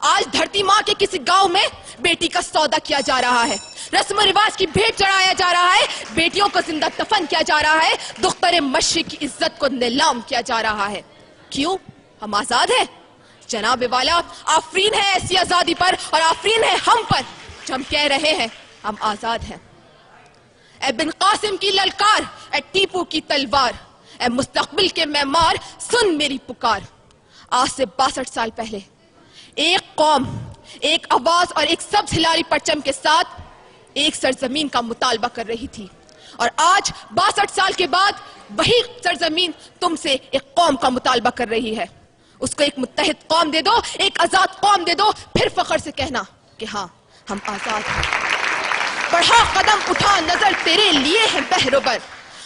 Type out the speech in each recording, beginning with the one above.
آج دھرتی ماں کے کسی گاؤں میں بیٹی کا سودا کیا جا رہا ہے, رسم و رواج کی بھیٹ چڑھایا جا رہا ہے, بیٹیوں کو زندہ دفن کیا جا رہا ہے, دختر مشرق کی عزت کو نیلام کیا جا رہا ہے. کیوں؟ ہم آزاد ہیں جناب والا. آفرین ہے ایسی آزادی پر اور آفرین ہے ہم پر جو ہم کہہ رہے ہیں ہم آزاد ہیں. اے بن قاسم کی للکار, اے ٹیپو کی تلوار, اے مستقبل کے معمار, سن میری پکار. آج سے 62 سال پہلے ایک قوم, ایک آواز اور ایک سبز ہلالی پرچم کے ساتھ ایک سرزمین کا مطالبہ کر رہی تھی, اور آج 62 سال کے بعد وہی سرزمین تم سے ایک قوم کا مطالبہ کر رہی ہے. اس کو ایک متحد قوم دے دو, ایک آزاد قوم دے دو, پھر فخر سے کہنا کہ ہاں ہم آزاد ہیں. بڑھا قدم اٹھا نظر تیرے لیے ہے بہروبر,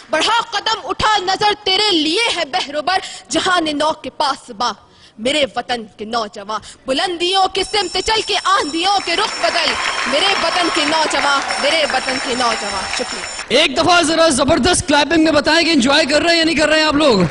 بڑھا قدم اٹھا نظر تیرے لیے ہے بہروبر, جہان نو کے پاس باں میرے وطن کے نوجوان, بلندیوں کی سمت چل کے آندھیوں کے رخ بدل, میرے وطن کے نوجوان, میرے وطن کے نوجوان. شکریہ. ایک دفعہ ذرا زبردست کلیپنگ میں بتائیں کہ انجوائے کر رہے ہیں یا نہیں کر رہے ہیں آپ لوگ.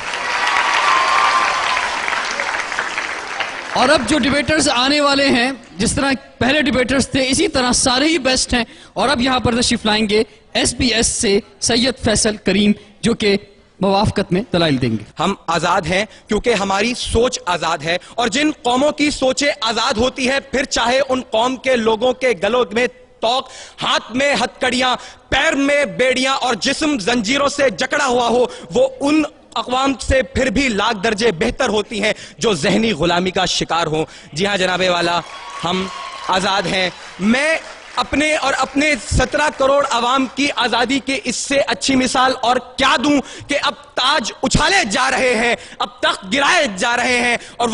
اور اب جو ڈیبیٹرز آنے والے ہیں, جس طرح پہلے ڈیبیٹرز تھے اسی طرح سارے ہی بیسٹ ہیں, اور اب یہاں پر تشریف لائیں گے ایس بی ایس سے سید فیصل کریم, جو کہ موافقت میں دلائل دیں گے. ہم آزاد ہیں کیونکہ ہماری سوچ آزاد ہے, اور جن قوموں کی سوچیں آزاد ہوتی ہے, پھر چاہے ان قوم کے لوگوں کے گلوں میں توق, ہاتھ میں ہتکڑیاں, پیر میں بیڑیاں اور جسم زنجیروں سے جکڑا ہوا ہو, وہ ان اقوام سے پھر بھی لاکھ درجے بہتر ہوتی ہیں جو ذہنی غلامی کا شکار ہوں. جی ہاں جناب والا, ہم آزاد ہیں. میں اپنے اور اپنے 17 کروڑ عوام کی آزادی کے اس سے اچھی مثال اور کیا دوں کہ اب تاج اچھالے جا رہے ہیں, اب تخت گرائے جا رہے ہیں, اور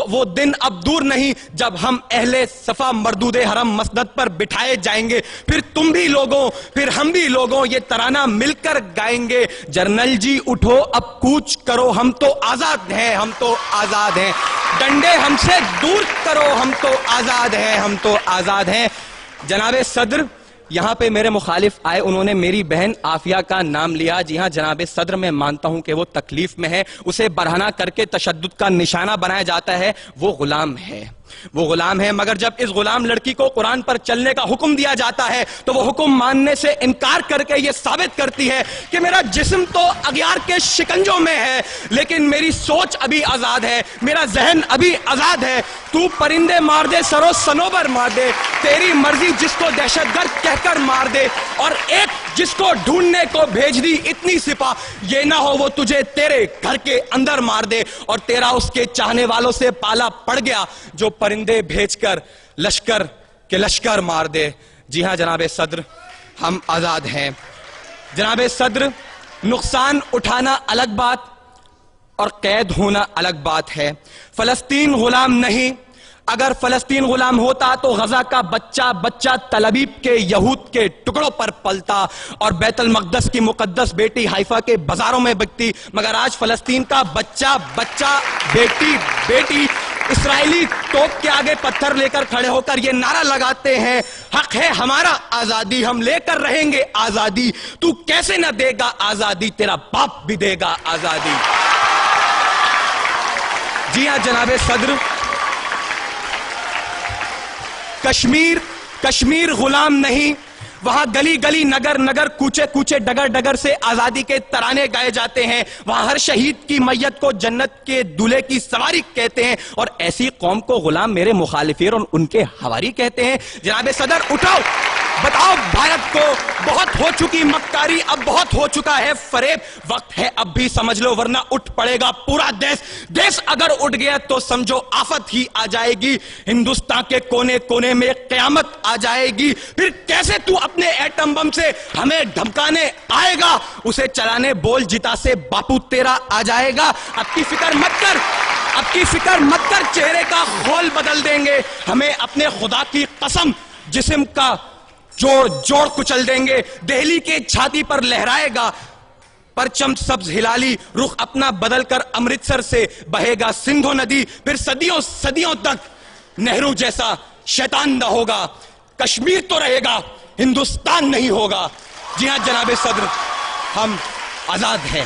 وہ دن اب دور نہیں جب ہم اہل صفا مردود حرم مسند پر بٹھائے جائیں گے. پھر تم بھی لوگوں, پھر ہم بھی لوگوں یہ ترانہ مل کر گائیں گے, جرنل جی اٹھو اب کوچ کرو, ہم تو آزاد ہیں, ہم تو آزاد ہیں, ڈنڈے ہم سے دور کرو, ہم تو آزاد ہیں, ہم تو آزاد ہیں. جناب صدر یہاں پہ میرے مخالف آئے, انہوں نے میری بہن عافیہ کا نام لیا. جی ہاں جناب صدر, میں مانتا ہوں کہ وہ تکلیف میں ہے, اسے برہنہ کر کے تشدد کا نشانہ بنایا جاتا ہے. وہ غلام ہے, وہ غلام ہے, مگر جب اس غلام لڑکی کو قرآن پر چلنے کا حکم دیا جاتا ہے تو وہ حکم ماننے سے انکار کر کے یہ ثابت کرتی ہے کہ میرا جسم تو اغیار کے شکنجوں میں ہے, لیکن میری سوچ ابھی آزاد ہے, میرا ذہن ابھی آزاد ہے. تو پرندے مار دے, سرو سنوبر مار دے, تیری مرضی, جس کو دہشت گرد کہہ کر مار دے, اور ایک جس کو ڈھونڈنے کو بھیج دی اتنی سپاہ, یہ نہ ہو وہ تجھے تیرے گھر کے اندر مار دے, اور تیرا اس کے چاہنے والوں سے پالا پڑ گیا جو پرندے بھیج کر لشکر کے لشکر مار دے. جی ہاں جناب صدر, ہم آزاد ہیں. جناب صدر, نقصان اٹھانا الگ بات اور قید ہونا الگ بات ہے. فلسطین غلام نہیں, اگر فلسطین غلام ہوتا تو غزہ کا بچہ بچہ تل ابیب کے یہود کے ٹکڑوں پر پلتا اور بیت المقدس کی مقدس بیٹی حیفا کے بازاروں میں بکتی. مگر آج فلسطین کا بچہ بچہ بیٹی بیٹی اسرائیلی توپ کے آگے پتھر لے کر کھڑے ہو کر یہ نعرہ لگاتے ہیں, حق ہے ہمارا آزادی, ہم لے کر رہیں گے آزادی. تو کیسے نہ دے گا آزادی, تیرا باپ بھی دے گا آزادی. جی ہاں جناب صدر, کشمیر غلام نہیں, وہاں گلی گلی نگر نگر کوچے کوچے ڈگر ڈگر سے آزادی کے ترانے گائے جاتے ہیں. وہاں ہر شہید کی میت کو جنت کے دولے کی سواری کہتے ہیں, اور ایسی قوم کو غلام میرے مخالفین اور ان کے ہواری کہتے ہیں. جناب صدر اٹھاؤ, بتاؤ بھارت کو, بہت ہو چکی مکاری, اب بہت ہو چکا ہے فریب, وقت ہے اب بھی سمجھ لو ورنہ اٹھ پڑے گا پورا دیش اگر اٹھ گیا تو سمجھو آفت ہی آ جائے گی. ہندوستان کے کونے کونے میں قیامت آ جائے گی. پھر کیسے تو اپنے ایٹم بم سے ہمیں دھمکانے آئے گا, اسے چلانے بول جتا سے باپو تیرا آ جائے گا. اب کی فکر مت کر, اب کی فکر مت کر, چہرے کا خول بدل دیں گے, ہمیں اپنے خدا کی قسم جسم کا جوڑ کچل دیں گے. دہلی کے چھاتی پر لہرائے گا پرچم سبز ہلالی, رخ اپنا بدل کر امرتسر سے بہے گا سندھو ندی. پھر صدیوں صدیوں تک نہرو جیسا شیطان نہ ہوگا. کشمیر تو رہے گا, ہندوستان نہیں ہوگا. جی ہاں جناب صدر, ہم آزاد ہیں.